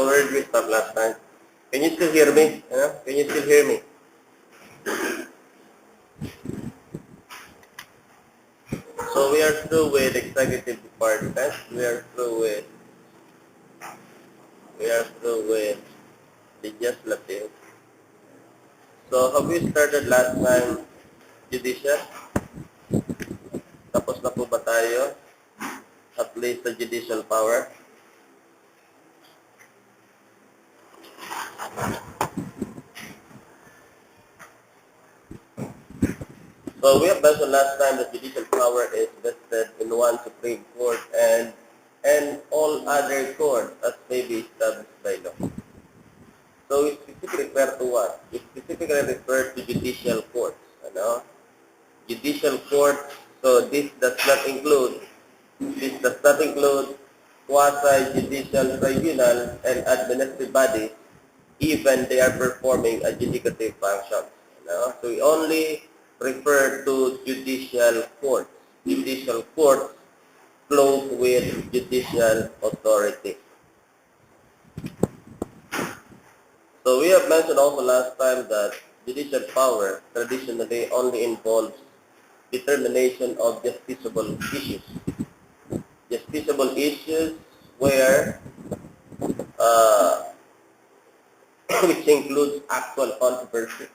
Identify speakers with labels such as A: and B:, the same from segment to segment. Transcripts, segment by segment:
A: So where did we stop last time? Can you still hear me? Can you still hear me? So we are through with executive department. We are through with legislative. So have we started last time judicial? Tapos na po ba tayo? At least the judicial power? So we have mentioned last time that judicial power is vested in one Supreme Court and all other courts as may be established by law. So we specifically refer to what? We specifically refer to judicial courts. Judicial courts, so this does not include quasi-judicial tribunals and administrative bodies, even they are performing adjudicative functions. So we only refer to judicial courts. Judicial courts close with judicial authority. So we have mentioned also last time that judicial power traditionally only involves determination of justiciable issues. Justiciable issues where which includes actual controversy,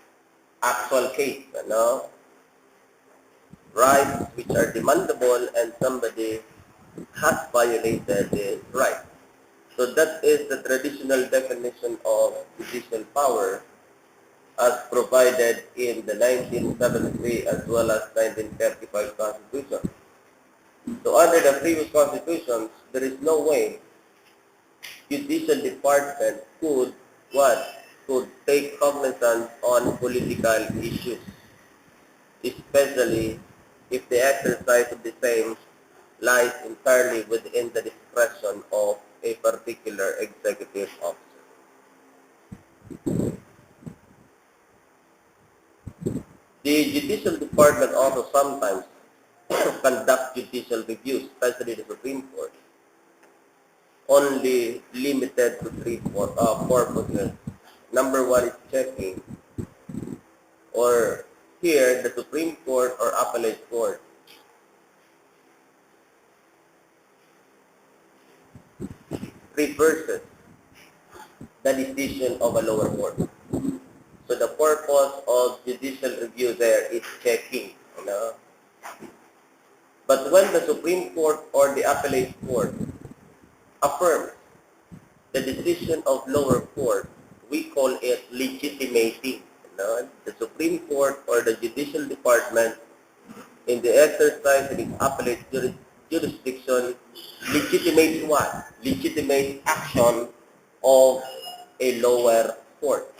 A: actual case, rights which are demandable and somebody has violated his right. So that is the traditional definition of judicial power as provided in the 1973 as well as 1935 Constitution. So under the previous constitutions, there is no way judicial department could take cognizance on political issues, especially if the exercise of the same lies entirely within the discretion of a particular executive officer. The judicial department also sometimes conduct judicial reviews, especially the Supreme Court, only limited to three purposes. Number one is checking, or here the Supreme Court or Appellate Court reverses the decision of a lower court. So the purpose of judicial review there is checking. But when the Supreme Court or the Appellate Court affirms the decision of lower court, we call it legitimating. The Supreme Court or the Judicial Department in the exercise of its appellate jurisdiction legitimates what? Legitimates action of a lower court.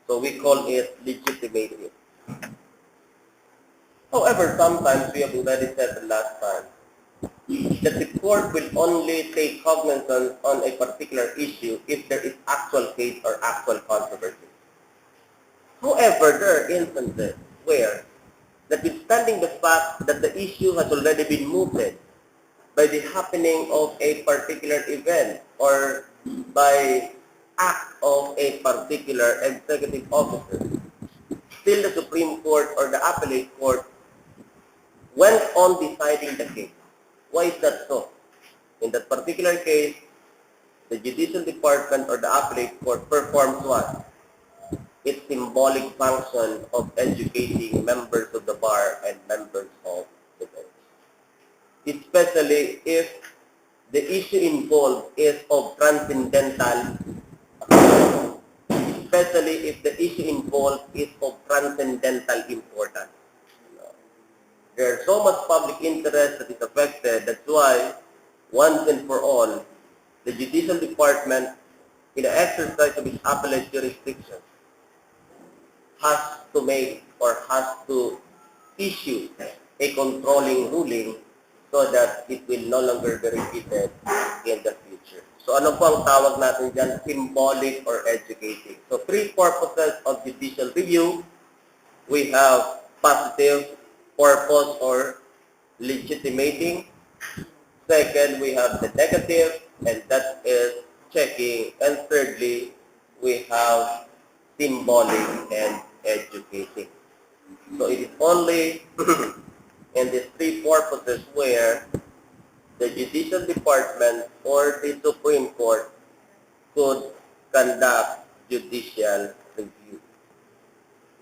A: So we call it legitimating. However, sometimes we have already said the last time that the court will only take cognizance on a particular issue if there is actual case or actual controversy. However, there are instances where, notwithstanding the fact that the issue has already been mooted by the happening of a particular event or by act of a particular executive officer, still the Supreme Court or the Appellate Court went on deciding the case. Why is that so? In that particular case, the Judicial Department or the Appellate Court performs what? Its symbolic function of educating members of the bar and members of the bench. Especially if the issue involved is of transcendental importance. There's so much public interest that is affected. That's why, once and for all, the Judicial Department, in the exercise of its appellate jurisdiction, has to make or has to issue a controlling ruling so that it will no longer be repeated in the future. So ano po ang tawag natin dyan? Symbolic or educating. So three purposes of judicial review. We have positive purpose or legitimating. Second, we have the negative, and that is checking. And thirdly, we have symbolic and educating. So it is only in these three purposes where the judicial department or the Supreme Court could conduct judicial review.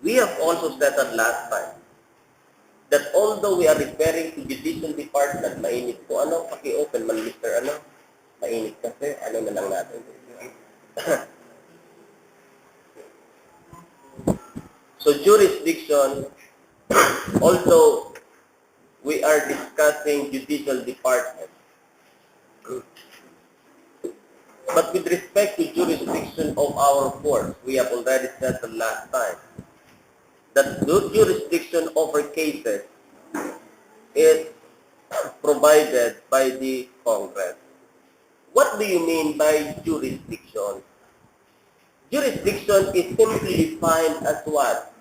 A: We have also settled last time that although we are referring to judicial department, mainit po, paki-open man, Mr. Mainit kasi, na lang natin. So jurisdiction, although we are discussing judicial department, but with respect to jurisdiction of our courts, we have already settled last time that the jurisdiction over cases is provided by the Congress. What do you mean by jurisdiction? Jurisdiction is simply defined as what?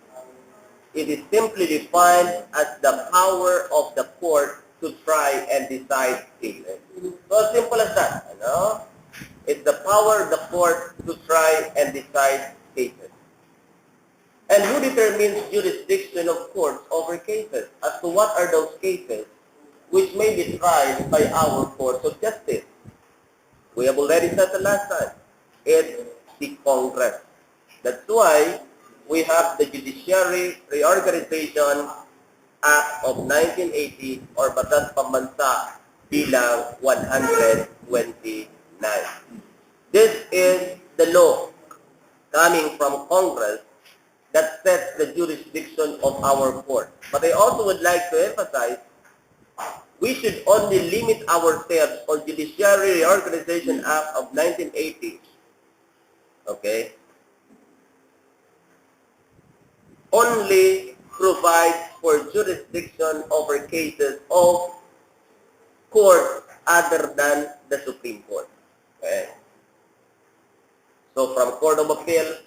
A: It is simply defined as the power of the court to try and decide cases. So as simple as that, It's the power of the court to try and decide cases. And who determines jurisdiction of courts over cases? As to what are those cases which may be tried by our courts of justice? We have already said the last time. It's the Congress. That's why we have the Judiciary Reorganization Act of 1980 or Batas Pambansa bilang 129. This is the law coming from Congress that sets the jurisdiction of our court. But I also would like to emphasize, we should only limit ourselves on Judiciary Reorganization Act of 1980. Okay? Only provides for jurisdiction over cases of courts other than the Supreme Court. Okay? So from Court of Appeal,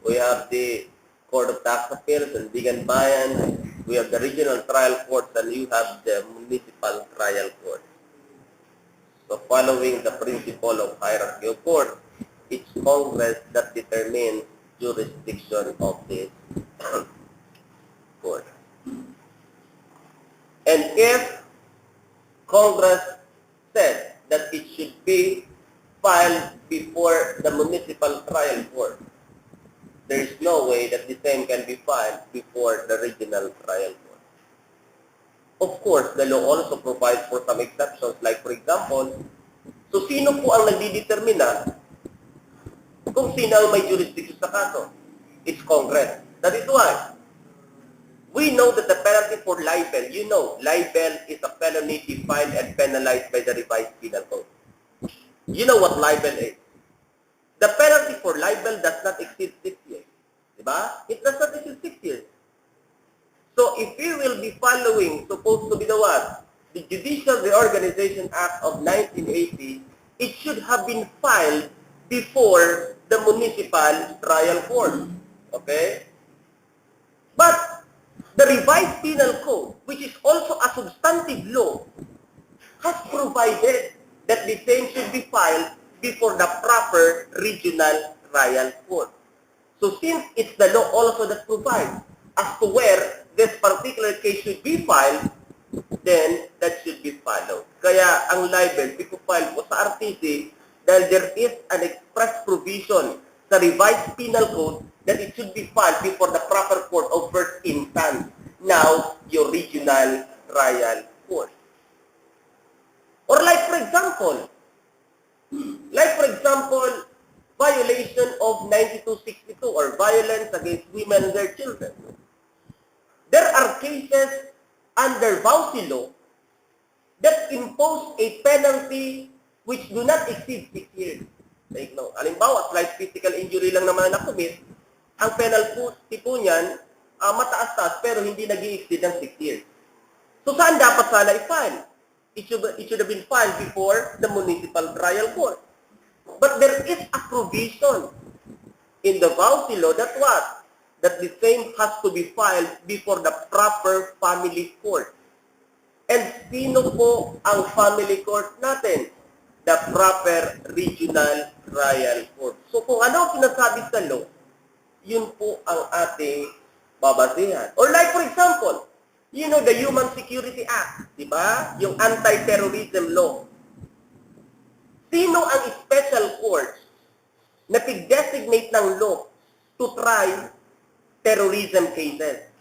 A: we have the Court of Tax Appeals and Bigan Bayan. We have the regional trial courts and you have the municipal trial court. So following the principle of hierarchy of court, it's Congress that determines jurisdiction of this court. And if Congress said that it should be filed before the municipal trial court, there is no way that the same can be filed before the regional trial court. Of course, the law also provides for some exceptions, like for example, so sino po ang nagdidetermina kung sino ang may jurisdiction sa kaso? It's Congress. That is why we know that the penalty for libel, libel is a felony defined and penalized by the revised penal code. You know what libel is? The penalty for libel does not exceed 6 years. Diba? It does not exceed 6 years. So if we will be following, supposed to be the what? The Judicial Reorganization Act of 1980, it should have been filed before the municipal trial court. Okay? But the revised penal code, which is also a substantive law, has provided that the same should be filed before the proper regional trial court. So since it's the law also that provides as to where this particular case should be filed, then that should be followed. Kaya ang libel, file po sa RTC dahil there is an express provision sa revised penal code that it should be filed before the proper court of first instance. Now, your regional trial court. Or like for example, violation of 9262 or violence against women and their children. There are cases under Vowsy law that impose a penalty which do not exceed 6 years. Like, halimbawa, slight physical injury lang naman na commit, ang penalty po niyan, mataas-taas pero hindi nag-i-exceed ng 6 years. So saan dapat sana i-file? It should have been filed before the municipal trial court. But there is a provision in the Vowsy law that what? That the same has to be filed before the proper family court. And sino po ang family court natin? the proper regional trial court. So kung ano ang sinasabi sa law, yun po ang ating babasehan. Or like for example, you know the Human Security Act, di ba? Yung anti-terrorism law. Sino ang special court na pig-designate ng law to try terrorism cases?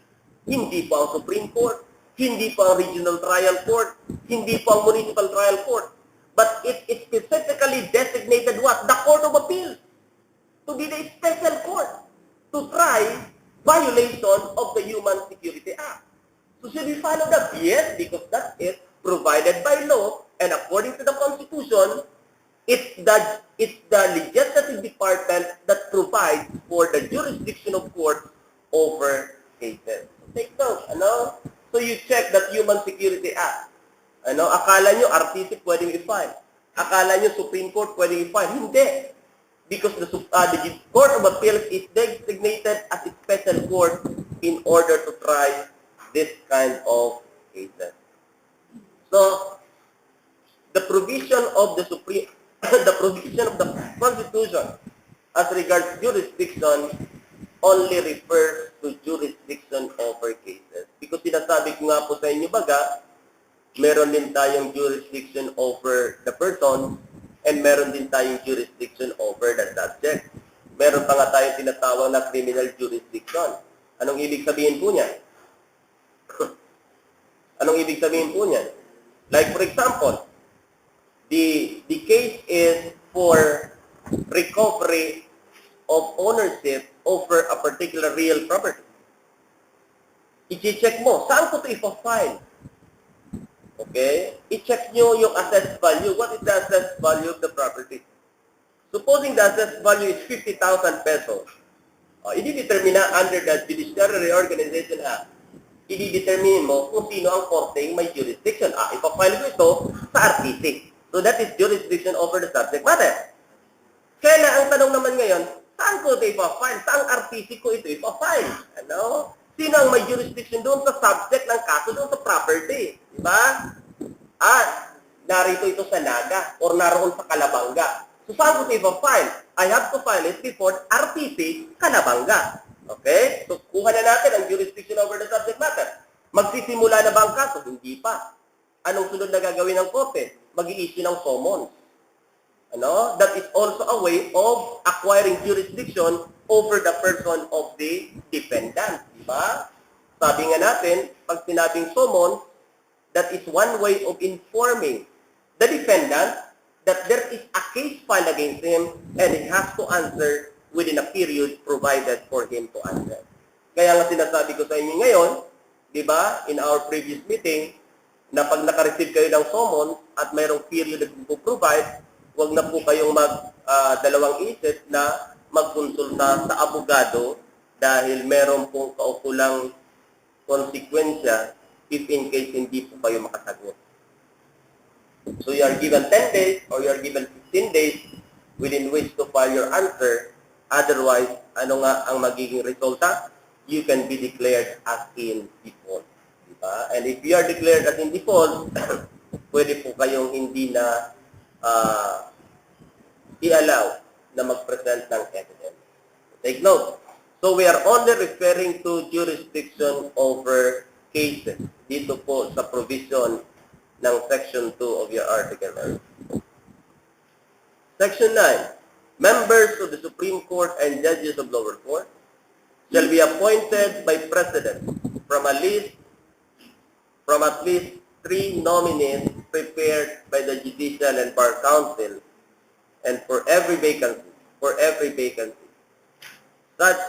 A: Hindi po ang Supreme Court, hindi po ang Regional Trial Court, hindi po ang Municipal Trial Court, but it is specifically designated what? The Court of Appeals to be the special court to try violation of the Human Security Act. So should we follow that? Yes, because that is provided by law, and according to the Constitution, it's the legislative department that provides for the jurisdiction of court over cases. So take note, ano? So you check that Human Security Act. Ano? Akala nyo RTC pwedeng i-file. Akala nyo Supreme Court pwedeng i-file. Hindi. Because the Court of Appeals is designated as a special court in order to try this kind of cases. So, the provision of the provision of the Constitution as regards jurisdiction only refers to jurisdiction over cases. Because sinasabi ko nga po sa inyo baga, meron din tayong jurisdiction over the person and meron din tayong jurisdiction over the subject. Meron pa nga tayong tinatawag na criminal jurisdiction. Anong ibig sabihin po niyan? Anong ibig sabihin po niyan? Like for example, the case is for recovery of ownership over a particular real property. I-check mo, saan ko ito ipa-file? Okay? I-check nyo yung assessed value. What is the assessed value of the property? Supposing the assessed value is 50,000 pesos, i-determine na under the Judicial Reorganization Act, i-determine mo kung sino ang korteng may jurisdiction. Ipa-file ko ito sa RTC. So that is jurisdiction over the subject matter. Kaya ang tanong naman ngayon, saan ko ito ipa-file? Saan RTC ko ito ipa-file? Ano? Sino ang may jurisdiction doon sa subject ng kaso doon sa property? Diba? Narito ito sa Naga or naroon sa Calabanga. So saan ko ito ipa-file? I have to file it before RTC Calabanga. Okay? So kuha na natin ang jurisdiction over the subject matter. Magsisimula na ba ang kaso? Hindi pa. Anong sunod na gagawin ng korte? Mag-i-issue ng summons. Ano? That is also a way of acquiring jurisdiction over the person of the defendant. Diba? Sabi nga natin, pag sinabing summons, that is one way of informing the defendant that there is a case filed against him and he has to answer within a period provided for him to answer. Kaya nga sinasabi ko sa inyo ngayon, di ba, in our previous meeting, na pag naka-receive kayo ng summons at mayroong period na po-provide, huwag na po kayong dalawang isip na magkonsulta sa abogado dahil meron pong kaukulang konsekwensya if in case hindi po kayo makasagot. So you are given 10 days or you are given 15 days within which to file your answer. Otherwise, ano nga ang magiging resulta? You can be declared as in default. Diba? And if you are declared as in default, pwede po kayong hindi na i-allow na mag-present ng evidence. Take note. So we are only referring to jurisdiction over cases. Dito po sa provision ng Section 2 of your article. Section 9. Members of the Supreme Court and judges of lower court shall be appointed by President from at least 3 nominees prepared by the Judicial and Bar Council, and for every vacancy, such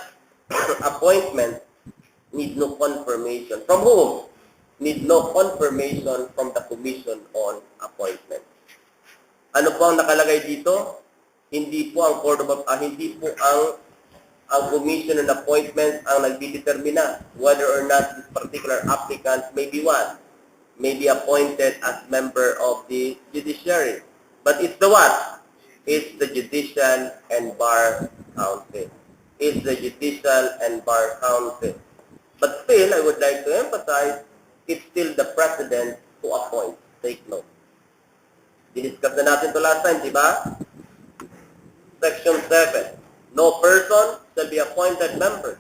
A: appointment need no confirmation. From whom? Need no confirmation from the Commission on Appointment. Ano po ang nakalagay dito? Hindi po ang Commission on Appointment ang nagdidetermina whether or not this particular applicant may be appointed as member of the judiciary. But it's the what? It's the Judicial and Bar Council. It's the Judicial and Bar Council. But still, I would like to emphasize, it's still the President who appoints. Take note. Diniscuss na natin to last time, di ba? Section 7. No person shall be appointed member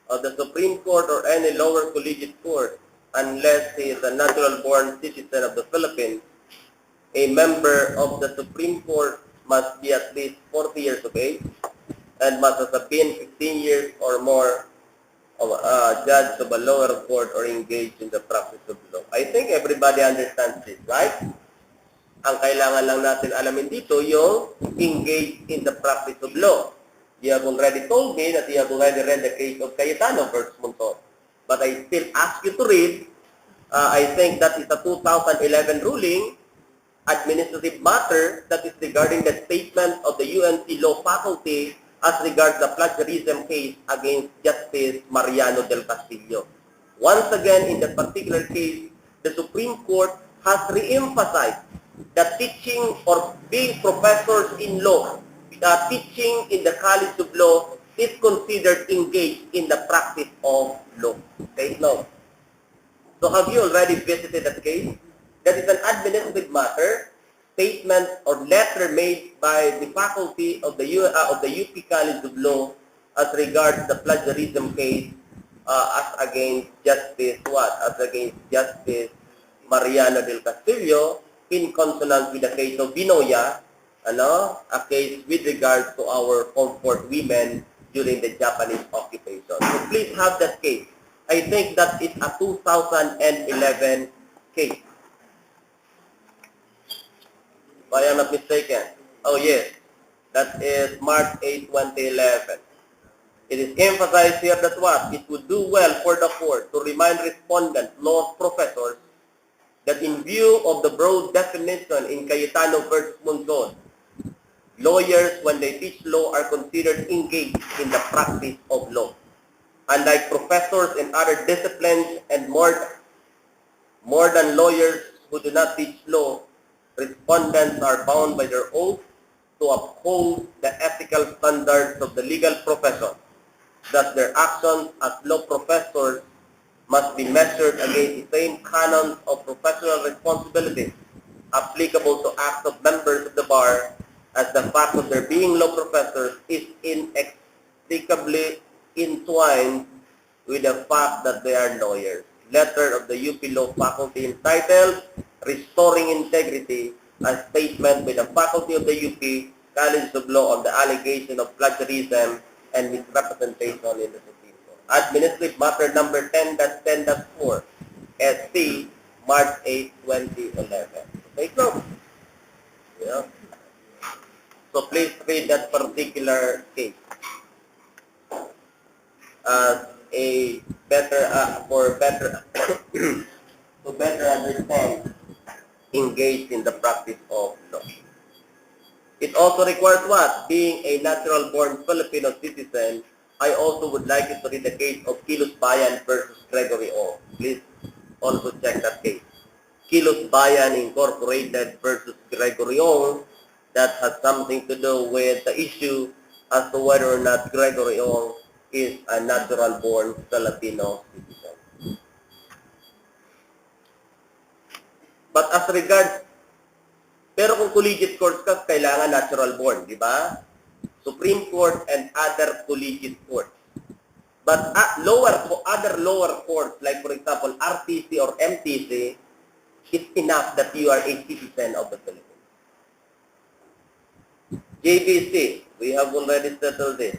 A: of the Supreme Court or any lower collegiate court unless he is a natural-born citizen of the Philippines. A member of the Supreme Court must be at least 40 years of age and must have been 15 years or more of judge of a lower court or engaged in the practice of law. I think everybody understands this, right? Ang kailangan lang natin alamin dito yung engaged in the practice of law. You have already told me that you have already read the case of Cayetano versus Monton. But I still ask you to read. I think that is a 2011 ruling, administrative matter that is regarding the statement of the UNC Law Faculty as regards the plagiarism case against Justice Mariano del Castillo. Once again, in that particular case, the Supreme Court has re-emphasized that teaching or being professors in law, teaching in the College of Law is considered engaged in the practice of law. Take note. So have you already visited that case? That is an administrative matter, statement or letter made by the faculty of the UP College of Law as regards the plagiarism case as against Justice Mariano del Castillo in consonance with the case of Binoya, a case with regards to our comfort women during the Japanese occupation. So please have that case. I think that is a 2011 case. If I am not mistaken. Oh yes, that is March 8, 2011. It is emphasized here that what? It would do well for the court to remind respondents, law professors, that in view of the broad definition in Cayetano versus Monzon, lawyers, when they teach law, are considered engaged in the practice of law. Unlike professors in other disciplines and more than lawyers who do not teach law, respondents are bound by their oath to uphold the ethical standards of the legal profession. Thus, their actions as law professors must be measured against the same canons of professional responsibility applicable to acts of members of the bar, as the fact of their being law professors is inextricably entwined with the fact that they are lawyers. Letter of the UP Law Faculty entitled Restoring Integrity, a statement by the faculty of the UP College of Law on the allegation of plagiarism and misrepresentation in the Supreme Court. Administrative matter number 10-10-4, SC, March 8, 2011. Take note. Yeah. So please read that particular case as a better, to better understand, engaged in the practice of law. It also requires what? Being a natural-born Filipino citizen. I also would like you to read the case of Kilos Bayan versus Gregory O. Please also check that case. Kilos Bayan Incorporated versus Gregory O. That has something to do with the issue as to whether or not Gregory O is a natural-born Filipino citizen. But as regards, pero kung collegiate courts ka, kailangan natural-born, di ba? Supreme Court and other collegiate courts. But other lower courts, like for example, RTC or MTC, it's enough that you are a citizen of the Philippines. JBC, we have already settled this.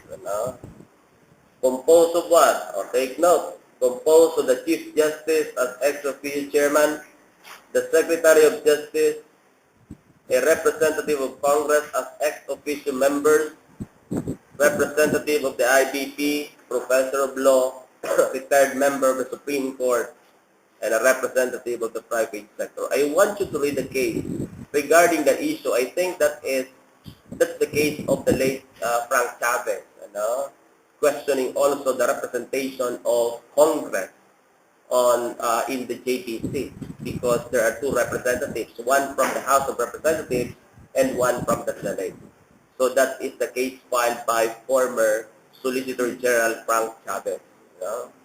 A: Composed of what? Or take note. Composed of the Chief Justice as ex-officio chairman, the Secretary of Justice, a representative of Congress as ex-officio members, representative of the IBP, professor of law, retired member of the Supreme Court, and a representative of the private sector. I want you to read the case regarding the issue. I think that's the case of the late Frank Chavez, questioning also the representation of Congress on in the JPC, because there are two representatives, one from the House of Representatives and one from the Senate. So that is the case filed by former Solicitor General Frank Chavez.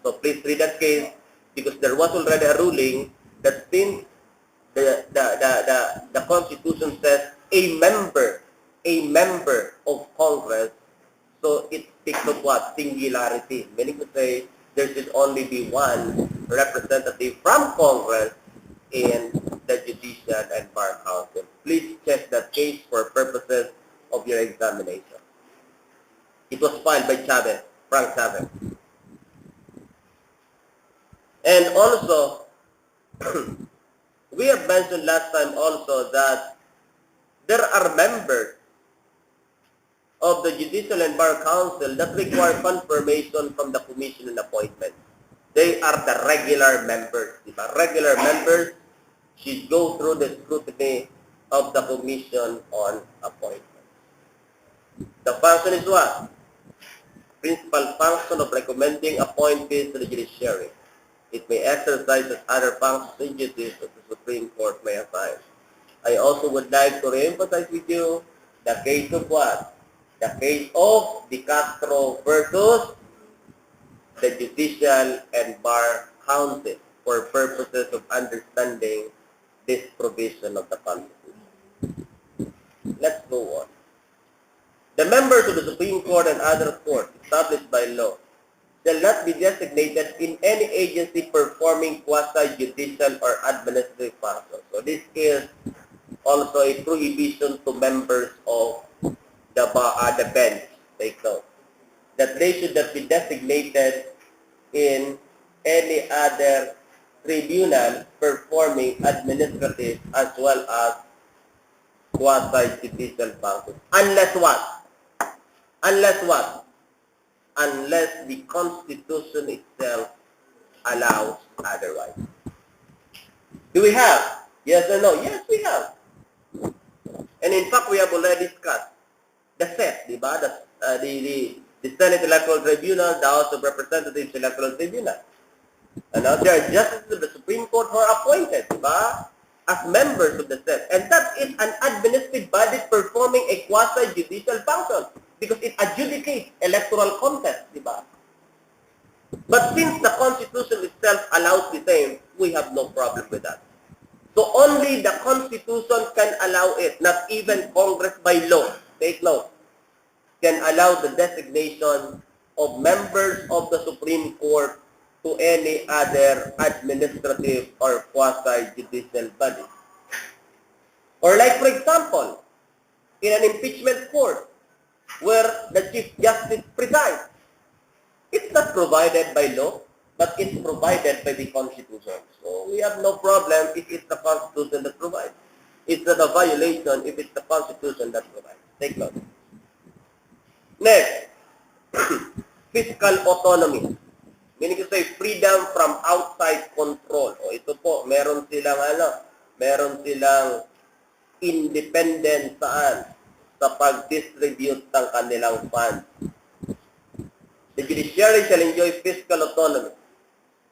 A: So please read that case, because there was already a ruling that since the Constitution says a member of Congress, so it speaks of what? Singularity. Meaning to say, there should only be one representative from Congress in the Judicial and Bar Council. Please check that case for purposes of your examination. It was filed by Chavez, Frank Chavez. And also, we have mentioned last time also that there are members of the Judicial and Bar Council that require confirmation from the Commission on Appointment. They are the regular members. Diba? Regular members should go through the scrutiny of the Commission on Appointment. The function is what? Principal function of recommending appointees to the judiciary. It may exercise as other functions and duties that the Supreme Court may assign. I also would like to re-emphasize with you the case of what? The case of De Castro versus the Judicial and Bar Council for purposes of understanding this provision of the Constitution. Let's go on. The members of the Supreme Court and other courts established by law shall not be designated in any agency performing quasi-judicial or administrative functions. So this is also a prohibition to members of the bench, take note, that they should not be designated in any other tribunal performing administrative as well as quasi-judicial functions. Unless what? Unless what? Unless the Constitution itself allows otherwise. Do we have? Yes or no? Yes, we have. And in fact, we have already discussed the set, diba? The Senate Electoral Tribunal, the House of Representatives Electoral Tribunal. And now there are justices of the Supreme Court who are appointed, diba? As members of the Senate. And that is an administrative body performing a quasi-judicial function because it adjudicates electoral contests, diba? But since the Constitution itself allows the same, we have no problem with that. So only the Constitution can allow it, not even Congress by law, take note, can allow the designation of members of the Supreme Court to any other administrative or quasi-judicial body. Or like, for example, in an impeachment court where the Chief Justice presides, it's not provided by law, but it's provided by the Constitution. So we have no problem if it's the Constitution that provides. It's not a violation if it's the Constitution that provides. Take note. Next, fiscal autonomy. Meaning to say freedom from outside control. O ito po, meron silang independent saan sa pag-distribute ng kanilang funds. The judiciary shall enjoy fiscal autonomy,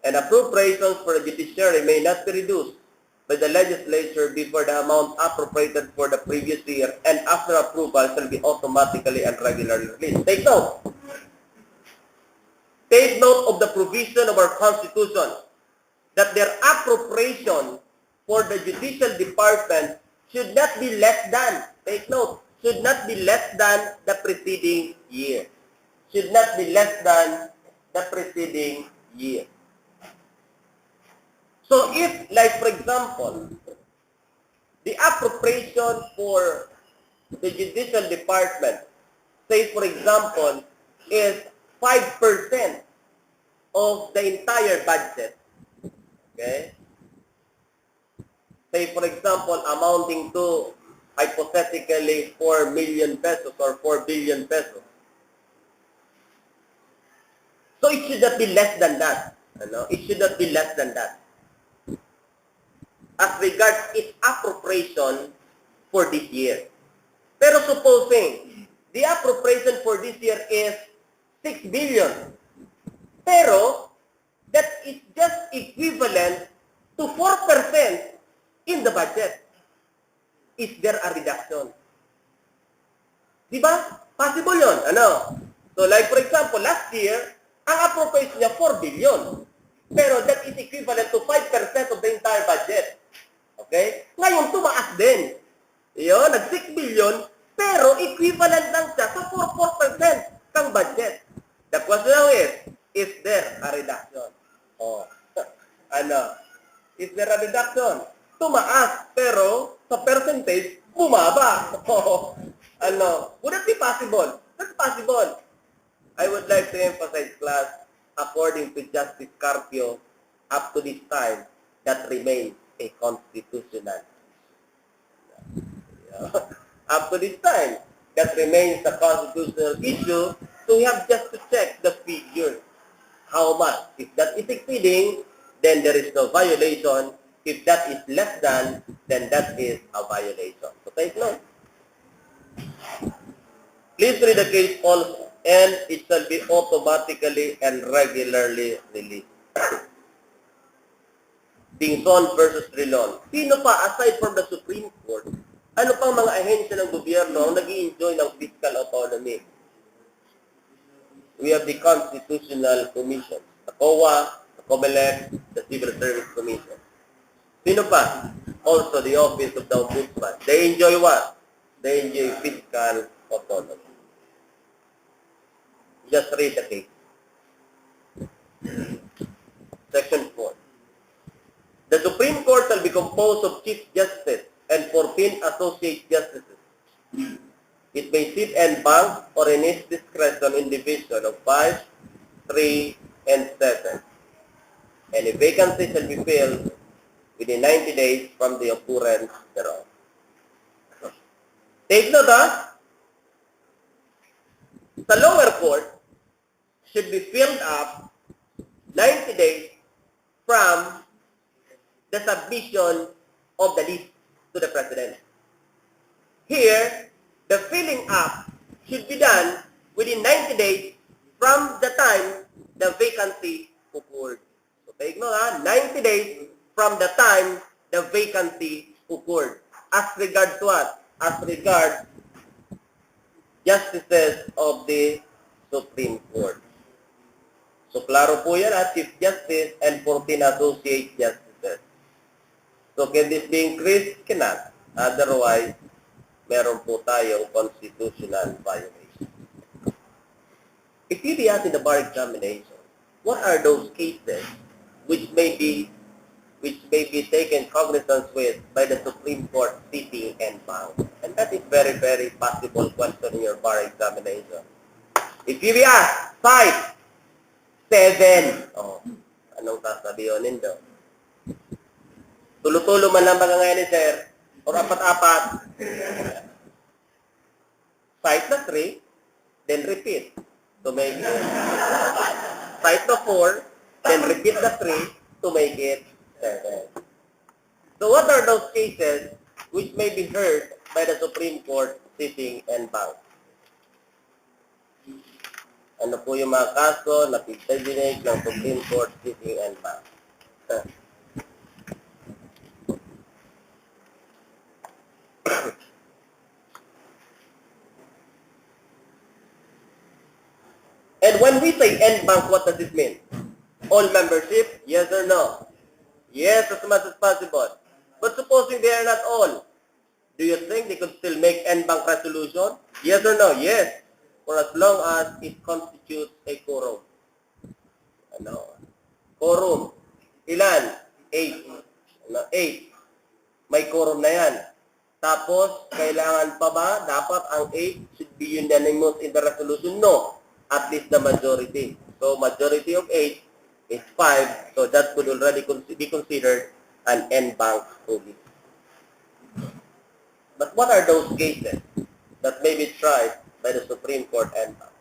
A: and appropriations for the judiciary may not be reduced by the legislature before the amount appropriated for the previous year, and after approval shall be automatically and regularly released. Take note. Take note of the provision of our Constitution that their appropriation for the judicial department should not be less than, take note, should not be less than the preceding year. Should not be less than the preceding year. So if, like for example, the appropriation for the judicial department, say for example, is 5% of the entire budget, okay? Say for example, amounting to hypothetically 4 million pesos or 4 billion pesos. So it should not be less than that. It should not be less than that. As regards its appropriation for this year. Pero supposing the appropriation for this year is 6 billion. Pero that is just equivalent to 4% in the budget. Is there a reduction? Diba? Possible yun. So like for example, last year, ang appropriation niya 4 billion. Pero that is equivalent to 5% of the entire budget. Okay? Ngayon, tumaas din. Yun, nag-6 billion, pero equivalent lang siya sa 4% ng budget. The question now is there a reduction? Oh, ano? Is there a reduction? Tumaas, pero sa percentage, bumaba. Oh, ano? Would it be possible? That's possible. I would like to emphasize, class, according to Justice Carpio, up to this time, that remains a constitutional. Up to this time, that remains a constitutional issue, so we have just to check the figure. How much? If that is exceeding, then there is no violation. If that is less than, then that is a violation. So take note. Please read the case also, and it shall be automatically and regularly released. Dingson versus Trilon. Sino pa, aside from the Supreme Court, ano pang mga ahensya ng gobyerno ang nag-i-enjoy ng fiscal autonomy? We have the Constitutional Commission, the COA, the COMELEC, the Civil Service Commission. Sino pa? Also the Office of the Ombudsman. They enjoy what? They enjoy fiscal autonomy. Just read the case. Section 4. The Supreme Court shall be composed of Chief Justice and 14 Associate Justices. It may sit en banc or in its discretion in division of 5, 3, and 7. Any vacancy shall be filled within 90 days from the occurrence thereof. Take note, the lower court should be filled up 90 days from the submission of the list to the President. Here, the filling up should be done within 90 days from the time the vacancy occurred. So take note, 90 days from the time the vacancy occurred. As regards what? As regards justices of the Supreme Court. So, klaro po yan, Chief Justice and 14 Associate Justices. So, can this be increased? Cannot. Otherwise, meron po tayong constitutional violation. If you be asked in the bar examination, what are those cases which may be taken cognizance with by the Supreme Court sitting en banc? And that is very, very possible question in your bar examination. If you be asked, 5, 7. Oh, anong sasabihin nindo? Tulo-tulo man lang baga ngayon, sir. Or 4-4. Cite na 3, then repeat. To make it. Cite na 4, then repeat the 3 to make it 7. So what are those cases which may be heard by the Supreme Court sitting en banc? Ano po yung mga kaso na pagdinig ng Supreme Court sitting en banc? And when we say en banc, what does it mean? All membership? Yes or no? Yes, as much as possible. But supposing they are not all, do you think they could still make en banc resolution? Yes or no? Yes. For as long as it constitutes a quorum. Ano? Quorum. Ilan? 8. Ano? 8. May quorum na yan. Tapos, kailangan pa ba? Dapat ang 8 should be unanimous in the resolution? No. At least the majority. So, majority of 8 is 5. So, that could already be considered an en banc ruling. But what are those cases that may be tried by the Supreme Court en banc?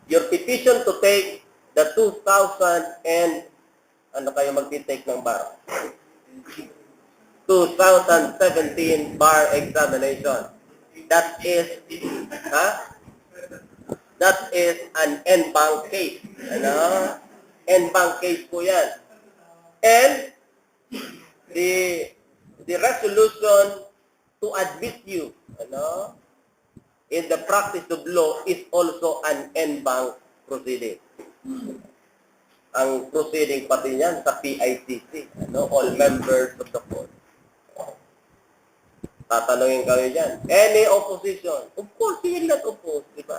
A: Your petition to take the 2000 and ano kayo magtitake ng bar? 2017 bar examination. That is an en banc case. Ano? En banc case po yan. And the resolution to admit you, ano, in the practice of law is also an en banc proceeding. Ang proceeding pati niyan sa PICC, ano, all members of the court. Tatanungin kayo dyan. Any opposition? Of course, you will not oppose, di ba?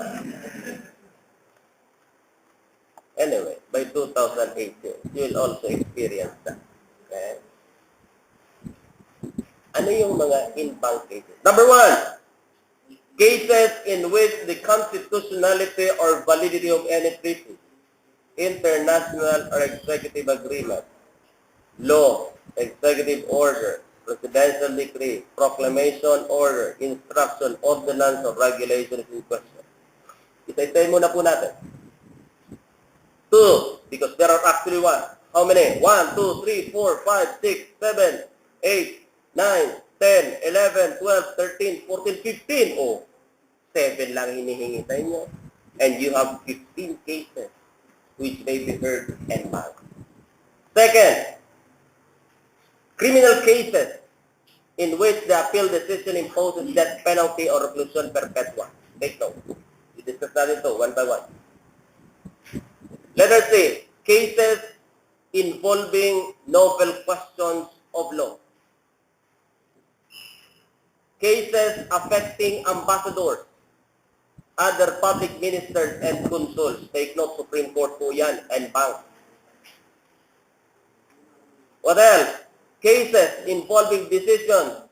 A: Anyway, by 2018, you will also experience that. Okay? Ano yung mga in-bank cases? Number one, cases in which the constitutionality or validity of any treaty, international or executive agreement, law, executive order, presidential decree, proclamation, order, instruction, ordinance, or regulation is in question. Isa-isay muna po natin. Two, because there are actually one. How many? 1, 2, 3, 4, 5, 6, 7, 8, 9, 10, 11, 12, 13, 14, 15. Oh, 7 lang hinihingi sa inyo. And you have 15 cases which may be heard and marked. Second, criminal cases in which the appeal decision imposes death penalty or reclusion perpetua. Take note. We discuss natin ito one by one. Letter C, cases involving novel questions of law. Cases affecting ambassadors, other public ministers, and consuls. Take note, Supreme Court po yan, and banks. What else? Cases involving decisions,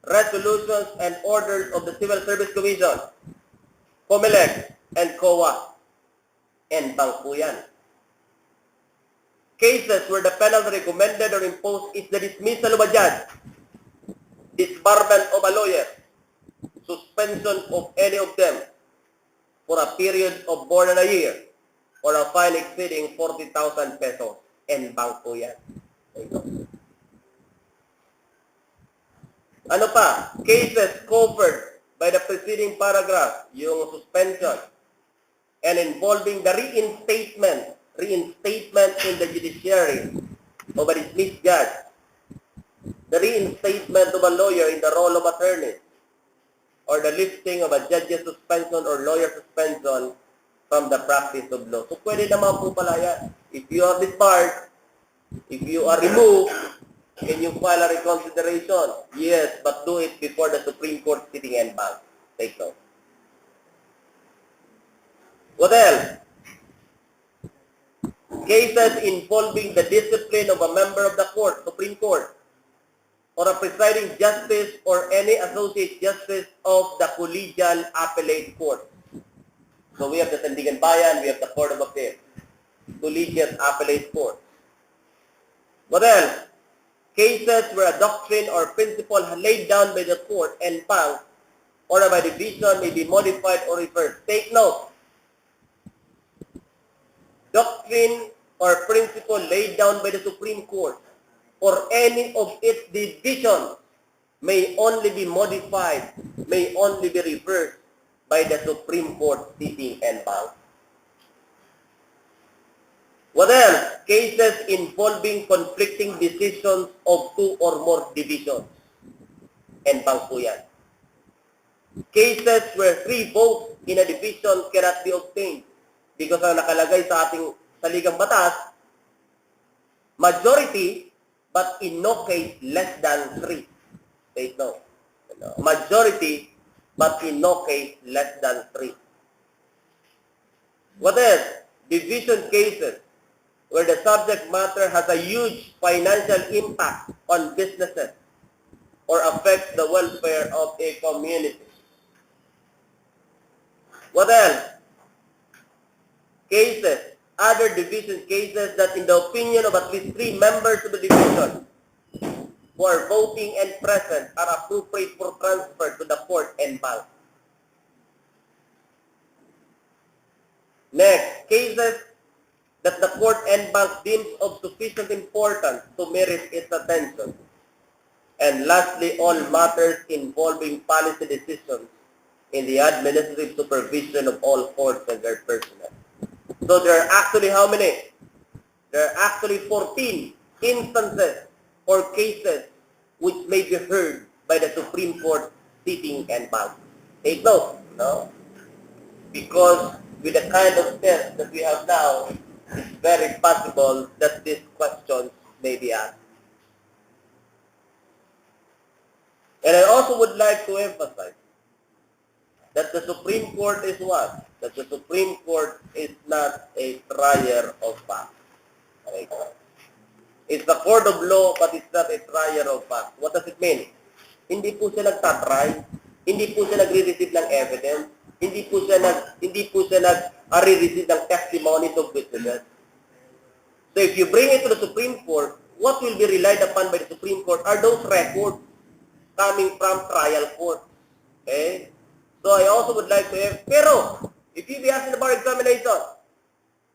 A: resolutions, and orders of the Civil Service Commission, COMELEC, and COA, and bank po yan. Cases where the penalty recommended or imposed is the dismissal of a judge, disbarment of a lawyer, suspension of any of them for a period of more than a year, or a fine exceeding 40,000 pesos, and bank po yan. Ano pa? Cases covered by the preceding paragraph, yung suspension, and involving the reinstatement in the judiciary of a dismissed judge, the reinstatement of a lawyer in the role of attorney, or the lifting of a judge's suspension or lawyer suspension from the practice of law. So, pwede naman po pala yan. If you are disbarred, if you are removed, can you file a reconsideration? Yes, but do it before the Supreme Court sitting en banc. Take note. What else? Cases involving the discipline of a member of the court, Supreme Court, or a presiding justice or any associate justice of the collegial appellate court. So we have the Sandigan Bayan, we have the Court of Appeal, collegiate appellate court. What else? Cases where a doctrine or principle laid down by the court and bank or by division may be modified or reversed. Take note. Doctrine or principle laid down by the Supreme Court or any of its divisions may only be modified, may only be reversed by the Supreme Court sitting en banc. What else? Cases involving conflicting decisions of two or more divisions. En banc po yan. Cases where 3 votes in a division cannot be obtained because ang nakalagay sa ating saligang batas, majority but in no case less than 3. Take note. Majority but in no case less than 3. What else? Division cases where the subject matter has a huge financial impact on businesses or affects the welfare of a community. What else? Cases, other division cases that in the opinion of at least 3 members of the division who are voting and present are appropriate for transfer to the court en banc. Next, cases that the court en banc deems of sufficient importance to merit its attention. And lastly, all matters involving policy decisions in the administrative supervision of all courts and their personnel. So there are actually how many? There are actually 14 instances or cases which may be heard by the Supreme Court sitting en banc. Take note, no? Because with the kind of test that we have now, it's very possible that these questions may be asked. And I also would like to emphasize that the Supreme Court is what? That the Supreme Court is not a trier of facts. Okay? It's the court of law, but it's not a trier of facts. What does it mean? Hindi po siya nagtatry, hindi po siya nagre-receive ng evidence, hindi po siya nag-re-receive ng testimonies of witnesses. So if you bring it to the Supreme Court, what will be relied upon by the Supreme Court are those records coming from trial court. Okay? So I also would like to have, pero if you be asked in the bar examination,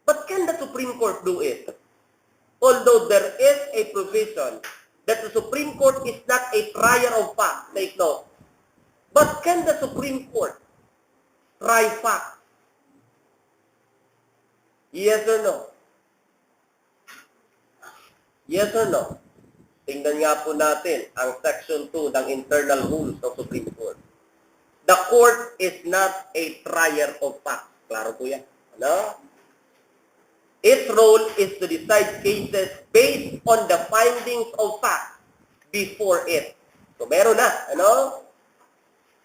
A: but can the Supreme Court do it? Although there is a provision that the Supreme Court is not a trier of facts, take note. But can the Supreme Court try facts? Yes or no? Yes or no? Tingnan nga po natin ang Section 2 ng Internal Rules ng Supreme Court. The court is not a trier of facts. Klaro po yan. Ano? Its role is to decide cases based on the findings of fact before it. So meron na, ano?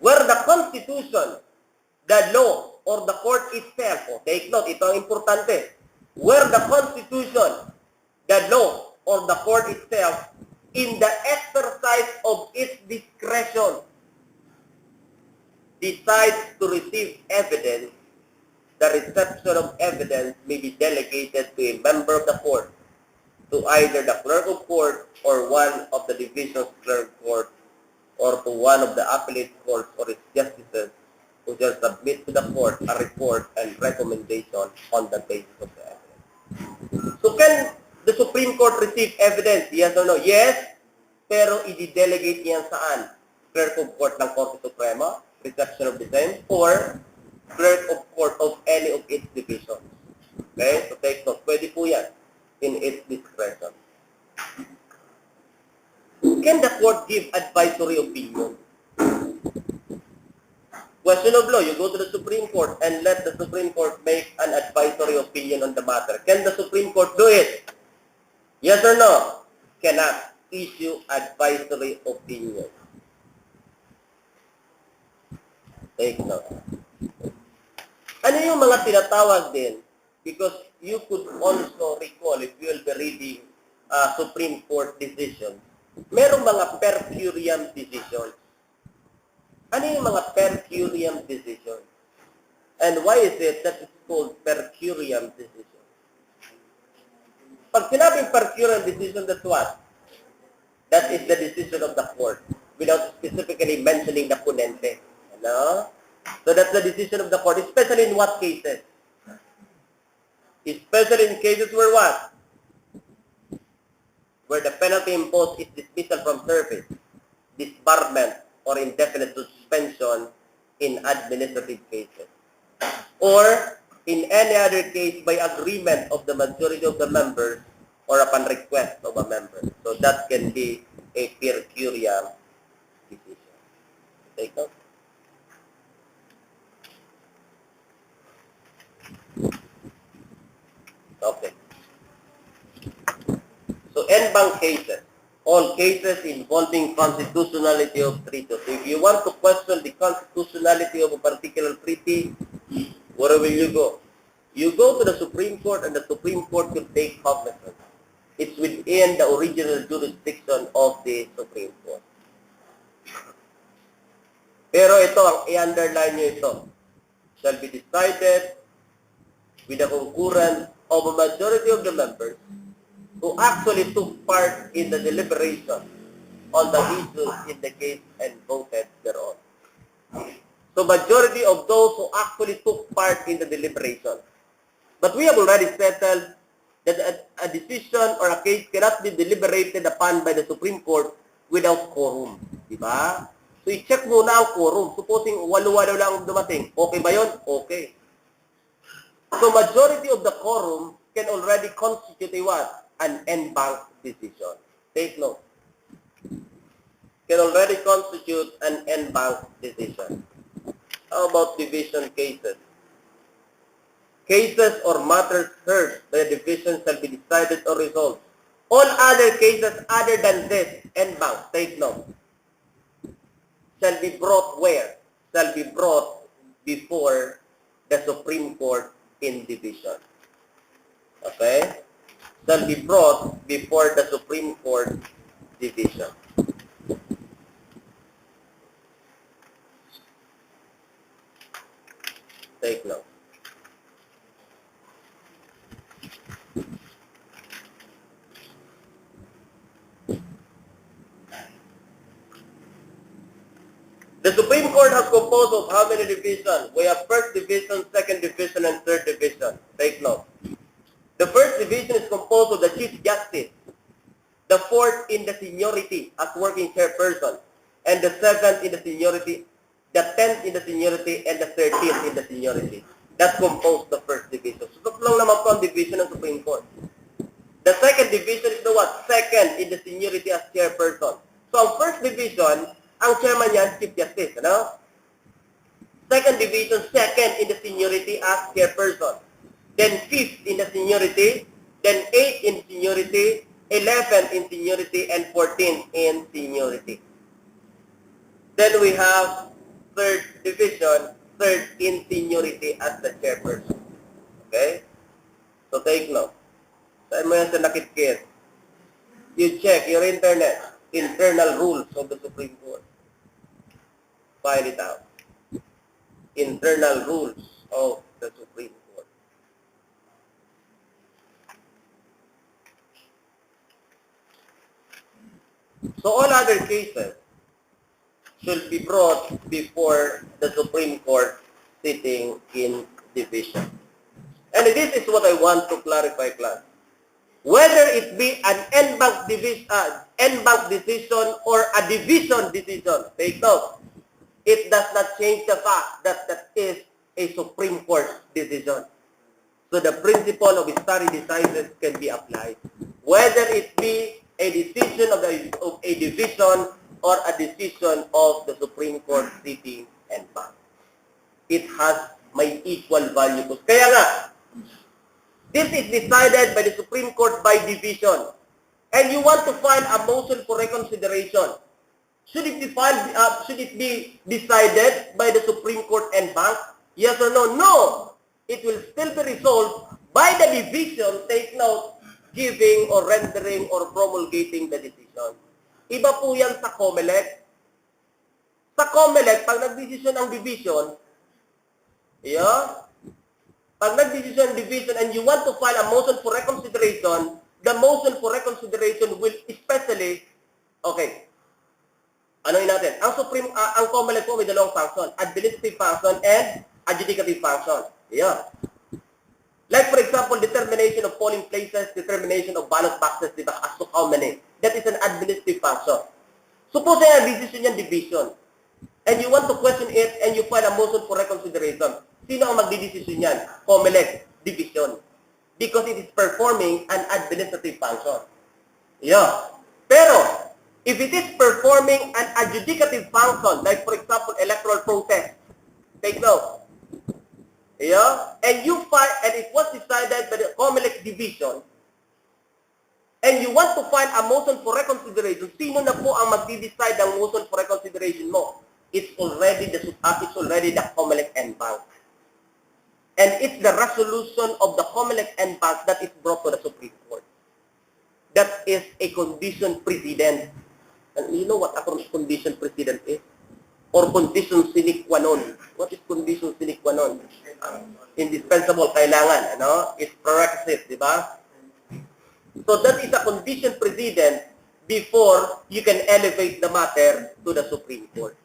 A: Where the Constitution, the law, or the court itself, take note, ito ang importante. Where the Constitution, the law, or the court itself, in the exercise of its discretion, decides to receive evidence, the reception of evidence may be delegated to a member of the court, to either the clerk of court or one of the division's clerk court, or to one of the appellate courts or its justices, who shall submit to the court a report and recommendation on the basis of the evidence. So can the Supreme Court receive evidence? Yes or no? Yes, pero i-delegate niyan saan? Clerk of court ng Korte Suprema, reception of the same, or clerk of court of any of its divisions. Okay? So take note. Pwede po yan in its discretion. Can the court give advisory opinion? Question of law. You go to the Supreme Court and let the Supreme Court make an advisory opinion on the matter. Can the Supreme Court do it? Yes or no? Cannot issue advisory opinion. Take note. Ano yung mga tinatawag din? Because you could also recall, if you will be reading Supreme Court decisions, merong mga per curiam decisions. Ano yung mga per curiam decisions? And why is it that it's called per curiam decision? Pag sinabing per curiam decision, that's what? That is the decision of the court without specifically mentioning the ponente. Ano? So that's the decision of the court, especially in what cases? Especially in cases where what? Where the penalty imposed is dismissal from service, disbarment, or indefinite suspension in administrative cases. Or in any other case by agreement of the majority of the members or upon request of a member. So that can be a per curiam decision. Take note. Okay. So, en banc cases, all cases involving constitutionality of treaty. So, if you want to question the constitutionality of a particular treaty, where will you go? You go to the Supreme Court, and the Supreme Court will take cognizance. It's within the original jurisdiction of the Supreme Court. Pero ito, ang i-underline nyo ito, shall be decided with the concurrence of a majority of the members who actually took part in the deliberation on the issues in the case and voted thereon. So majority of those who actually took part in the deliberation. But we have already settled that a decision or a case cannot be deliberated upon by the Supreme Court without quorum. Diba? So i-check muna ang quorum. Supposing walo-walo lang dumating. Okay ba yun? Okay. So majority of the quorum can already constitute a what? An en banc decision. Take note. Can already constitute an en banc decision. How about division cases? Cases or matters heard by the division shall be decided or resolved. All other cases other than this en banc. Take note. shall be brought where? Shall be brought before the Supreme Court in division. Okay? Shall be brought before the Supreme Court division. Take note. The Supreme Court has composed of how many divisions? We have first division, second division, and third division. Take note. The first division is composed of the Chief Justice, the fourth in the seniority as working chairperson, and the seventh in the seniority, the 10th in the seniority, and the 13th in the seniority. That composed the first division. So, tatlong naman po ang division ng Supreme Court. The second division is the what? Second in the seniority as chairperson. So, ang first division, ang chairman niyan, Chief Justice. Ano? Second division, second in the seniority as chairperson. Then fifth in the seniority, then 8th in seniority, 11th in seniority, and 14th in seniority. Then we have third division, third in seniority as the chairperson. Okay? So take note. Saan mo yan sa nakit-kit? You check your internet, internal rules of the Supreme Court. Find it out. Internal rules of the Supreme Court. So all other cases should be brought before the Supreme Court sitting in division. And this is what I want to clarify, class. Whether it be an en banc decision or a division decision, take note, it does not change the fact that that is a Supreme Court decision. So the principle of stare decisis can be applied. Whether it be a decision of a division or a decision of the Supreme Court sitting en banc. It has my equal value. Kaya nga, this is decided by the Supreme Court by division. And you want to file a motion for reconsideration. Should it be filed, should it be decided by the Supreme Court en banc? Yes or no? No! It will still be resolved by the division, take note, giving or rendering or promulgating the decision. Iba po yan sa COMELEC. Sa COMELEC, pag nagdesisyon ang division, pag nagdesisyon ang division and you want to file a motion for reconsideration, the motion for reconsideration will especially, okay, ano yun natin? Ang COMELEC po may dalawang function, administrative function and adjudicative function. Like for example, determination of polling places, determination of ballot boxes, diba? As to how many. That is an administrative function. Suppose ang decision yan division. And you want to question it and you file a motion for reconsideration. Sino ang magdidesisyon yan? COMELEC, division. Because it is performing an administrative function. Pero, if it is performing an adjudicative function, like for example, electoral protest, take note. And you file, and it was decided by the COMELEC division, and you want to file a motion for reconsideration, sino na po ang magdi-decide ang motion for reconsideration mo? It's already the COMELEC en banc. And it's the resolution of the COMELEC en banc that is brought to the Supreme Court. That is a condition precedent. And you know what a condition precedent is? Or condition sine qua non. What is condition sine qua non? Indispensable, kailangan, ano? It's prerequisite, di ba? So that is a condition precedent before you can elevate the matter to the Supreme Court.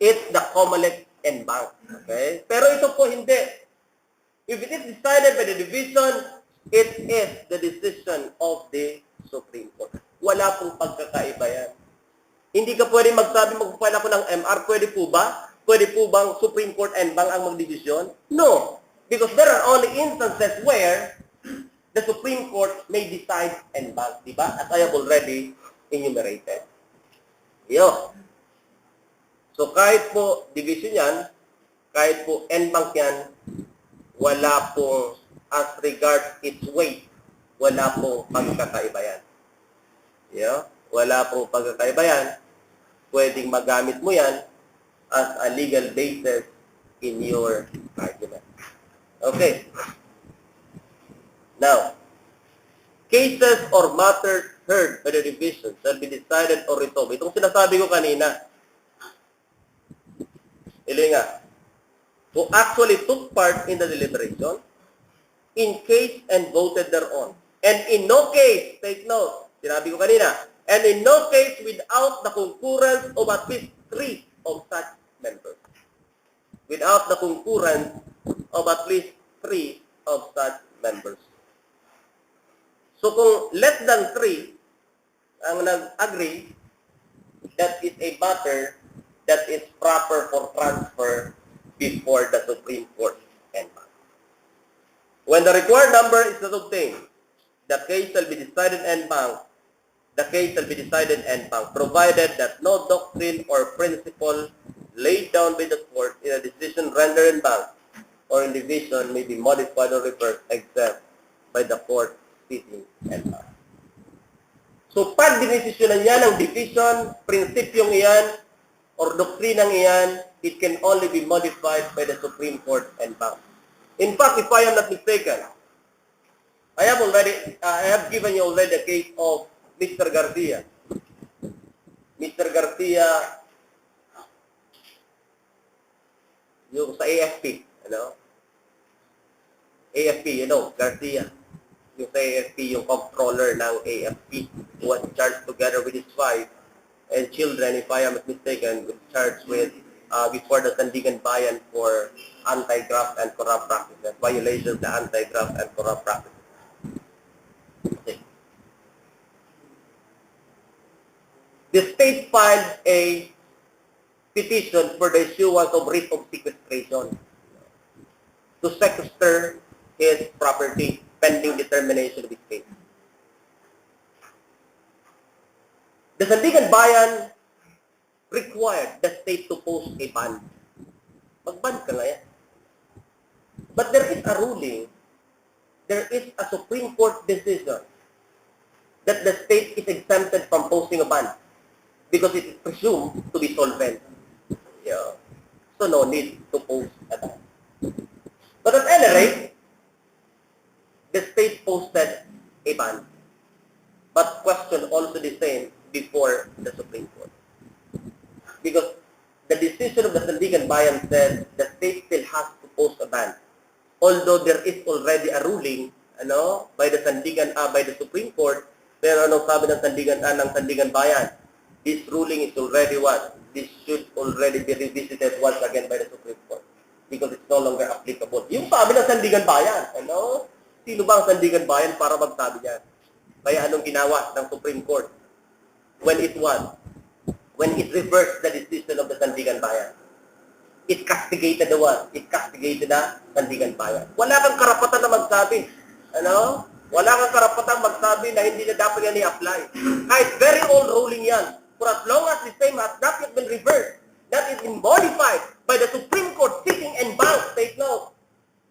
A: It's the COMELEC en banc. Okay? Pero ito po hindi. If it is decided by the division, it is the decision of the Supreme Court. Wala pong pagkakaiba yan. Hindi ka pwede magsabi, mag-file ako ng MR, pwede po ba? Pwede po bang Supreme Court en banc ang magdesisyon? No. Because there are only instances where the Supreme Court may decide en banc, di ba? As I have already enumerated. So kahit po division yan, kahit po en banc yan, wala pong, as regards its weight, wala pong pagkakaiba yan. Wala pong pagkakaiba yan. Pwedeng magamit mo yan as a legal basis in your argument. Okay. Now, cases or matters heard by the division shall be decided or resolved. Itong sinasabi ko kanina, ilinga, who actually took part in the deliberation, in case and voted thereon. And in no case, take note, sinabi ko kanina, and in no case without the concurrence of at least 3 of such members. Without the concurrence of at least 3 of such members. So kung less than 3 ang nag-agree, that is a matter that is proper for transfer before the Supreme Court and bank. When the required number is not obtained, the case shall be decided en banc. The case shall be decided en banc, provided that no doctrine or principle laid down by the court in a decision rendered en banc or in division may be modified or reversed except by the court sitting en banc. So pag dinesisyonan niya ng division, prinsipyong iyan, or doktrinang iyan, it can only be modified by the Supreme Court en banc. In fact, if I am not mistaken, I have given you already the case of Mr. Garcia. Mr. Garcia, yung sa AFP, AFP, Garcia. Yung sa AFP, yung controller ng AFP, who was charged together with his wife and children, if I am not mistaken, was charged with before the Sandigan Bayan for anti-graft and corrupt practices, violations of the anti-graft and corrupt practices. Okay. The state filed a petition for the issuance of writ of sequestration to sequester his property pending determination of his case. The Sandigan Bayan required the state to post a ban. Mag-ban ka nga yan. But there is a ruling, there is a Supreme Court decision that the state is exempted from posting a ban because it is presumed to be solvent. Yeah. So no need to post a ban. But at any rate, the state posted a ban. But question also the same before the Supreme Court. Because the decision of the Sandigan Bayan said the state still has to post a ban. Although there is already a ruling, by the Supreme Court, pero sabi ng Sandigan Bayan? This ruling is already what? This should already be revisited once again by the Supreme Court. Because it's no longer applicable. Yung sabi ng Sandigan Bayan, sino ba ang Sandigan Bayan para magsabi niyan? Kaya anong ginawa ng Supreme Court? When it reversed the decision of the Sandigan Bayan. It castigated the what? It castigated the Sandigan Bayan. Wala kang karapatan na magsabi. Wala kang karapatan magsabi na hindi na dapat yan i-apply. Kahit very old ruling yan. For as long as the same has not yet been reversed, that is been modified by the Supreme Court sitting en banc, take note.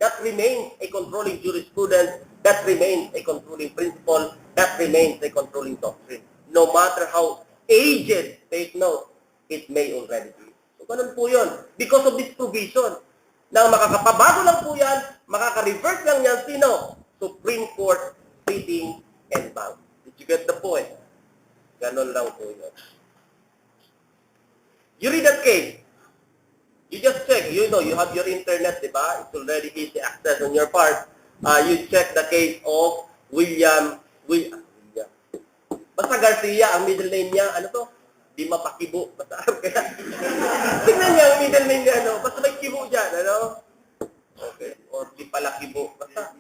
A: That remains a controlling jurisprudence, that remains a controlling principle, that remains a controlling doctrine. No matter how aged, take note, it may already be. So, ganun po yun. Because of this provision, na makakapabago lang po yan, makaka-reverse lang yan, sino? Supreme Court sitting en banc. Did you get the point? Ganun lang po yun. You read that case. You just check, you have your internet, di ba? It's already easy access on your part. You check the case of William. Basta Garcia, ang middle name niya, Di mapakibo. Basta, kaya, tingnan niya ang middle name niya, Basta may kibo dyan, Okay. Or di pala kibo. Basta.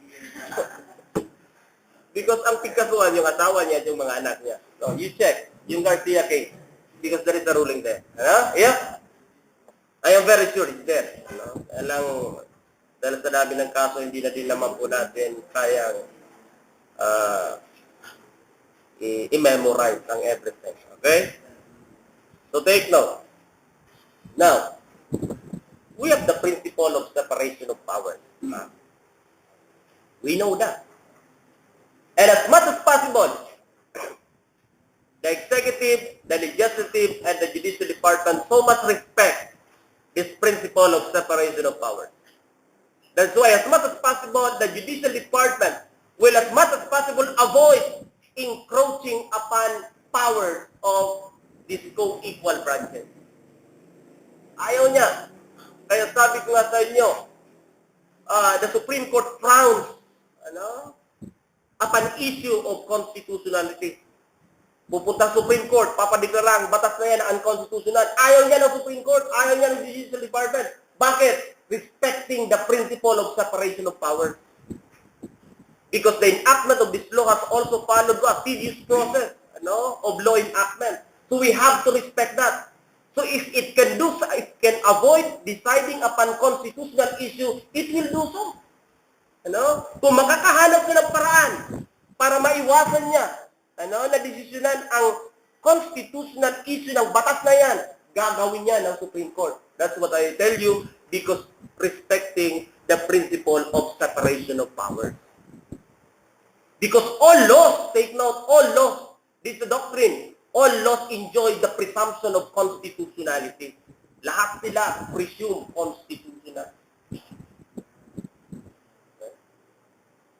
A: Because ang pigkasuhan, yung asawa niya, yung mga anak niya. So, you check, yung Garcia case. Because there is a ruling there. Yeah? I am very sure it's there. Dahil sa dami ng kaso, hindi na din naman po natin kayang i-memorize ang everything. Okay? So take note. Now, we have the principle of separation of powers. We know that. And as much as possible, the executive, the legislative, and the judicial department so much respect is principle of separation of powers. That's why as much as possible, the judicial department will as much as possible avoid encroaching upon powers of these co-equal branches. Ayaw niya. Kaya sabi ko nga sa inyo, the Supreme Court frowns upon issue of constitutionality. Pupunta sa Supreme Court, papadeklara ang batas na yan unconstitutional. Ayaw niya ng Supreme Court, ayaw niya ng Judicial Department. Bakit? Respecting the principle of separation of powers. Because the enactment of this law has also followed a tedious process of law enactment. So we have to respect that. So if it can avoid deciding upon constitutional issue, it will do so. Kung makakahanap siya ng paraan para maiwasan niya na desisyonan ang constitutional issue ng batas na yan, gagawin niya ng Supreme Court. That's what I tell you, because respecting the principle of separation of powers. Because all laws, take note, all laws, this is the doctrine, all laws enjoy the presumption of constitutionality. Lahat sila presume constitutional.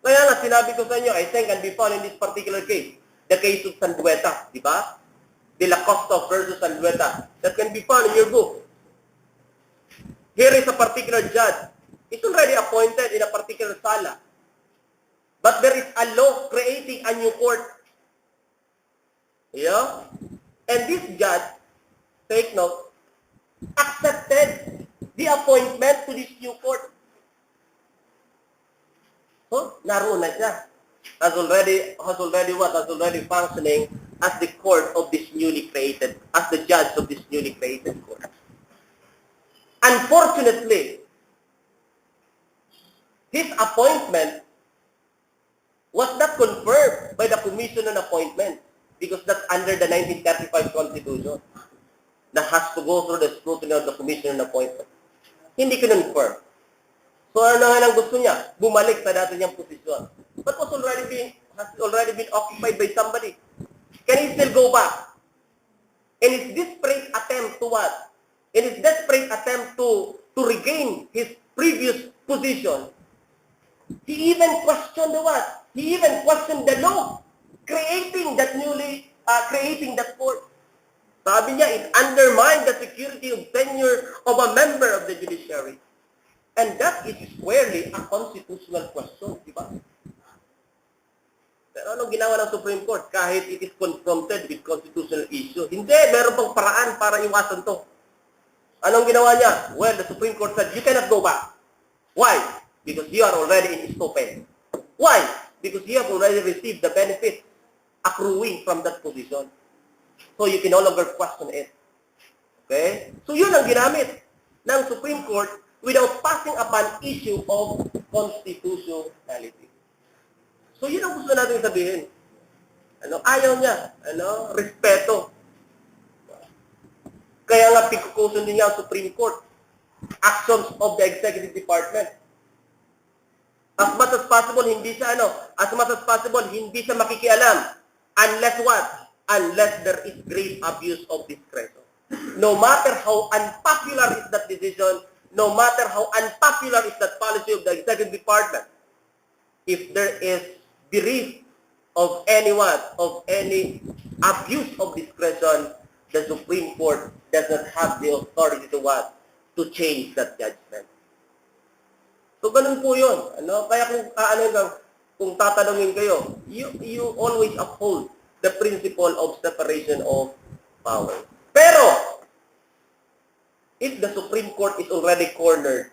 A: Kaya nga, sinabi ko sa inyo, I think can be found in this particular case, the case of Sandueta, di ba? De la Costa versus Sandueta. That can be found in your book. Here is a particular judge. It's already appointed in a particular sala. But there is a law creating a new court. Yeah? And this judge, take note, accepted the appointment to this new court. So, naroon na siya. Has already functioning as the court of this newly created, as the judge of this newly created court. Unfortunately, his appointment was not confirmed by the Commission on Appointment because that's under the 1935 Constitution that has to go through the scrutiny of the Commission on Appointment. Hindi kinonfirm. So ano nga lang gusto niya? Bumalik sa dati niyang posisyon. But has already been occupied by somebody. Can he still go back? In his desperate attempt to what? In his desperate attempt to regain his previous position, he even questioned the what? He even questioned the law creating that court. Sabi niya, it undermined the security of tenure of a member of the judiciary. And that is squarely a constitutional question, di ba? Pero anong ginawa ng Supreme Court? Kahit it is confronted with constitutional issue, hindi, meron pang paraan para iwasan to. Anong ginawa niya? Well, the Supreme Court said, you cannot go back. Why? Because you are already in stupid. Why? Because you have already received the benefit accruing from that position. So you can no longer question it. Okay? So yun ang ginamit ng Supreme Court without passing upon issue of constitutionality. So yun ang gusto natin sabihin. Ayaw niya. Respeto. Kaya nga pikukusun din niya ang Supreme Court. Actions of the Executive Department. As much as possible, hindi siya makikialam. Unless what? Unless there is grave abuse of discretion. No matter how unpopular is that decision, no matter how unpopular is that policy of the Executive Department, if there is belief of any abuse of discretion, the Supreme Court does not have the authority to what? To change that judgment. So, ganun po yun. Kaya kung tatanungin kayo, you always uphold the principle of separation of powers. Pero, if the Supreme Court is already cornered,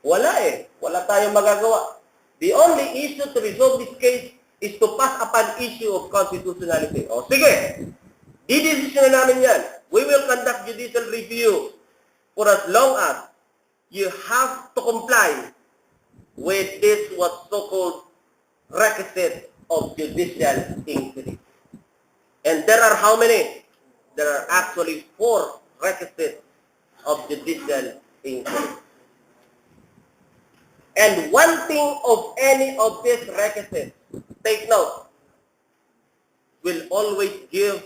A: wala Wala tayong magagawa. The only issue to resolve this case is to pass upon issue of constitutionality. O sige, didesisyon na namin yan. We will conduct judicial review for as long as you have to comply with this what's so-called requisite of judicial inquiry. And there are how many? There are actually 4 requisites of judicial inquiry. And one thing of any of these requisites, take note, will always give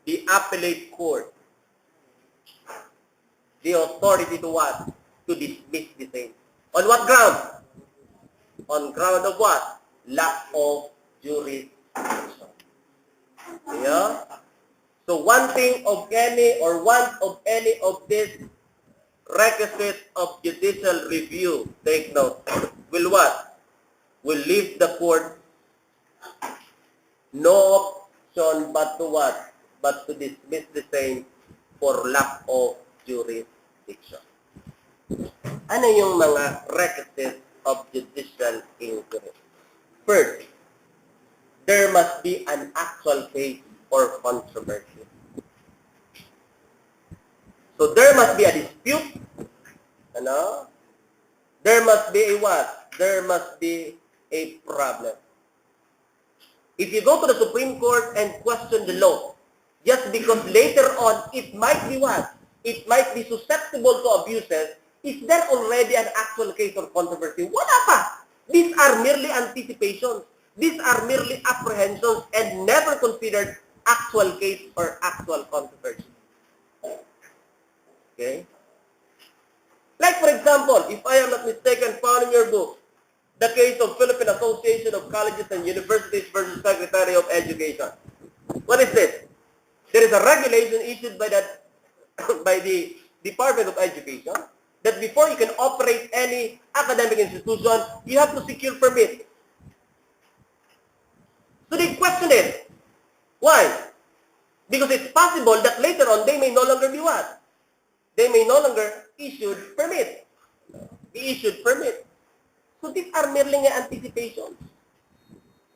A: the appellate court the authority to what? To dismiss the same. On what ground? On ground of what? Lack of jurisdiction. Yeah? So one of any of these requisites of judicial review, take note, will what? Will leave the court no option but to what? But to dismiss the same for lack of jurisdiction. Ano yung mga requisites of judicial inquiry? First, there must be an actual case or controversy. So there must be a dispute. Ano? There must be a what? There must be a problem. If you go to the Supreme Court and question the law, just because later on it might be what? It might be susceptible to abuses, is there already an actual case or controversy? Wala pa! These are merely anticipations. These are merely apprehensions and never considered actual case or actual controversy. Okay? Like for example, if I am not mistaken, found in your book, the case of Philippine Association of Colleges and Universities versus Secretary of Education. What is this? There is a regulation issued by that by the Department of Education that before you can operate any academic institution, you have to secure permit. So the question is, why? Because it's possible that later on they may no longer be what? They may no longer issued permit. Be issued permit. So these are merely anticipations.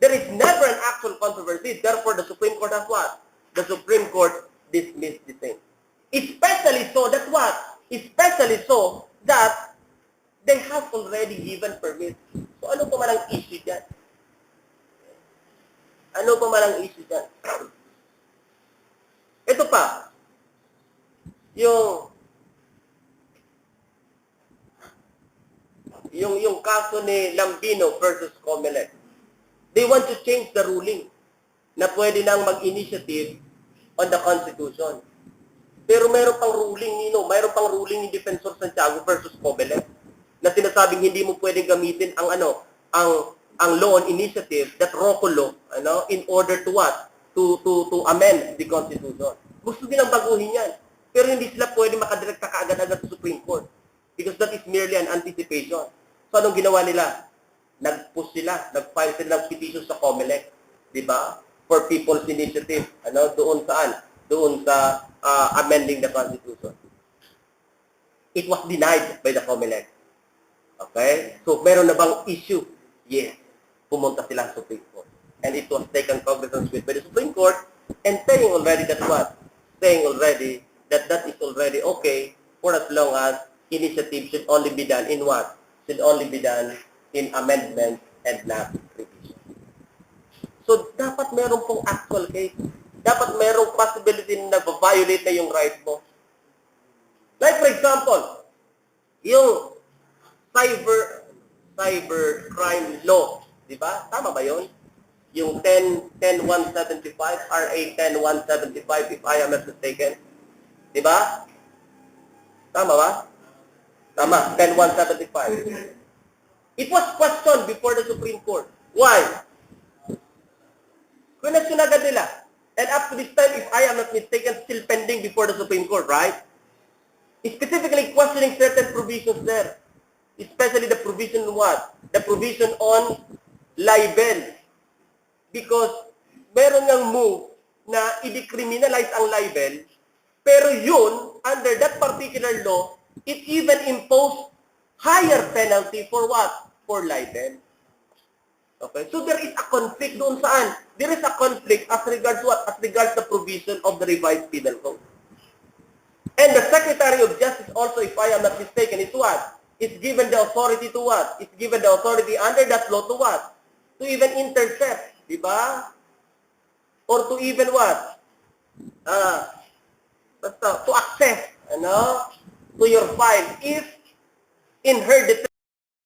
A: There is never an actual controversy. Therefore, the Supreme Court has what? The Supreme Court dismissed the same. Especially so that what? Especially so that they have already given permit. So ano pa man ang issue dyan? Ano pa man ang issue dyan? Ito pa. Yung kaso ni Lambino versus Comelec. They want to change the ruling na pwede nang mag-initiative on the Constitution. Pero mayroon pang ruling ni Defensor Santiago versus Comelec na sinasabing hindi mo pwedeng gamitin ang law on initiative, that ROCO law, in order to what? To amend the Constitution. Gusto nilang baguhin yan. Pero hindi sila pwede makadirekta kaagad-agad sa Supreme Court because that is merely an anticipation. So anong ginawa nila? Nag-push sila, nag-file sila ng petition sa Comelec, di ba? For people's initiative, doon saan? Doon sa amending the Constitution. It was denied by the Comelec. Okay? So meron na bang issue? Yes. Pumunta sila sa Supreme Court. And it was taken cognizance with by the Supreme Court and saying already that what? Saying already that that is already okay for as long as initiative should only be done in what? Should only be done in amendment and not revision. So, dapat meron pong actual case. Dapat merong possibility na violate na yung right mo. Like for example, yung cyber crime law, di ba? Tama ba yun? Yung 10175, RA 10175, if I am not mistaken. Di ba? Tama ba? Tama, 10175. It was questioned before the Supreme Court. Why? Question agad nila. And up to this time, if I am not mistaken, still pending before the Supreme Court, right? Specifically questioning certain provisions there. Especially the provision what? The provision on libel. Because meron ng move na i-decriminalize ang libel, pero yun, under that particular law, it even imposed higher penalty for what? For libel. Okay? So there is a conflict doon saan? There is a conflict as regards what? As regards the provision of the revised penal code. And the Secretary of Justice also, if I am not mistaken, is what? Is given the authority to what? Is given the authority under that law to what? To even intercept, di ba? Or to even what? To access, to your file if in her defense